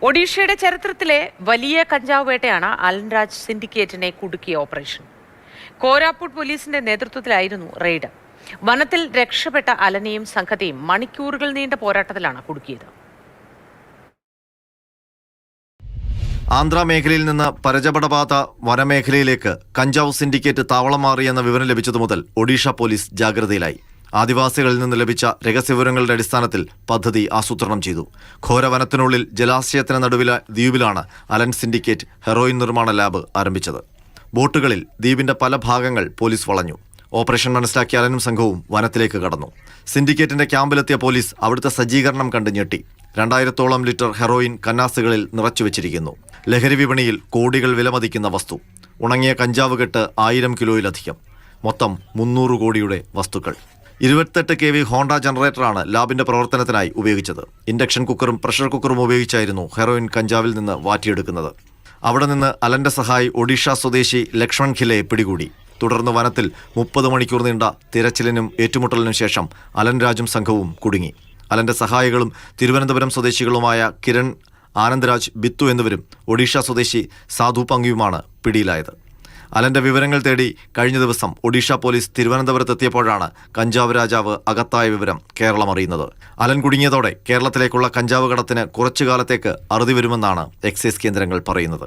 ഒഡീഷയുടെ ചരിത്രത്തിലെ വലിയ കഞ്ചാവ് വേട്ടയാണ് അലൻരാജ് സിൻഡിക്കേറ്റിനെ കുടുക്കിയ ഓപ്പറേഷൻ. കോരാപുട്ട് പോലീസിന്റെ നേതൃത്വത്തിലായിരുന്നു റെയ്ഡ്. വനത്തിൽ രക്ഷപ്പെട്ട അലനെയും സംഘത്തെയും മണിക്കൂറുകൾ നീണ്ട പോരാട്ടത്തിലാണ് കുടുക്കിയത്. ആന്ധ്ര മേഖലയിൽ നിന്ന് പരജപടപാത വനമേഖലയിലേക്ക് കഞ്ചാവ് സിൻഡിക്കേറ്റ് താവളം മാറിയെന്ന വിവരം ലഭിച്ചതു മുതൽ ഒഡീഷ പോലീസ് ജാഗ്രതയിലായി. ആദിവാസികളിൽ നിന്ന് ലഭിച്ച രഹസ്യവിവരങ്ങളുടെ അടിസ്ഥാനത്തിൽ പദ്ധതി ആസൂത്രണം ചെയ്തു. ഘോരവനത്തിനുള്ളിൽ ജലാശയത്തിന് നടുവിലെ ദ്വീപിലാണ് അലൻ സിൻഡിക്കേറ്റ് ഹെറോയിൻ നിർമ്മാണ ലാബ് ആരംഭിച്ചത്. ബോട്ടുകളിൽ ദ്വീപിന്റെ പല ഭാഗങ്ങൾ പോലീസ് വളഞ്ഞു. ഓപ്പറേഷൻ മനസ്സിലാക്കിയ അലനും സംഘവും വനത്തിലേക്ക് കടന്നു. സിൻഡിക്കേറ്റിന്റെ ക്യാമ്പിലെത്തിയ പോലീസ് അവിടുത്തെ സജ്ജീകരണം കണ്ട് ഞെട്ടി. 2000-ഓളം ലിറ്റർ ഹെറോയിൻ കന്നാസുകളിൽ നിറച്ചുവെച്ചിരിക്കുന്നു. ലഹരി വിപണിയിൽ കോടികൾ വിലമതിക്കുന്ന വസ്തു. ഉണങ്ങിയ കഞ്ചാവ് കെട്ട് 1000 കിലോയിലധികം. മൊത്തം 300 കോടിയുടെ വസ്തുക്കൾ. 28 kV ഹോണ്ട ജനറേറ്ററാണ് ലാബിന്റെ പ്രവർത്തനത്തിനായി ഉപയോഗിച്ചത്. ഇൻഡക്ഷൻ കുക്കറും പ്രഷർ കുക്കറും ഉപയോഗിച്ചായിരുന്നു ഹെറോയിൻ കഞ്ചാവിൽ നിന്ന് വാറ്റിയെടുക്കുന്നത്. അവിടെ നിന്ന് അലന്റെ സഹായി ഒഡീഷ സ്വദേശി ലക്ഷ്മൺ ഖിലയെ പിടികൂടി. തുടർന്ന് വനത്തിൽ 30 മണിക്കൂർ നീണ്ട തിരച്ചിലിനും ഏറ്റുമുട്ടലിനും ശേഷം അലൻ രാജും സംഘവും കുടുങ്ങി. അലന്റെ സഹായികളും തിരുവനന്തപുരം സ്വദേശികളുമായ കിരൺ, ആനന്ദ്രാജ്, ബിത്തു എന്നിവരും ഒഡീഷ സ്വദേശി സാധു പങ്കുയുമാണ് പിടിയിലായത്. അലന്റെ വിവരങ്ങൾ തേടി കഴിഞ്ഞ ദിവസം ഒഡീഷ പോലീസ് തിരുവനന്തപുരത്തെത്തിയപ്പോഴാണ് കഞ്ചാവ് രാജാവ് അകത്തായ വിവരം കേരളം അറിയുന്നത്. അലൻ കുടുങ്ങിയതോടെ കേരളത്തിലേക്കുള്ള കഞ്ചാവ് കടത്തിന് കുറച്ചു കാലത്തേക്ക് അറുതി വരുമെന്നാണ് എക്സൈസ് കേന്ദ്രങ്ങൾ പറയുന്നത്.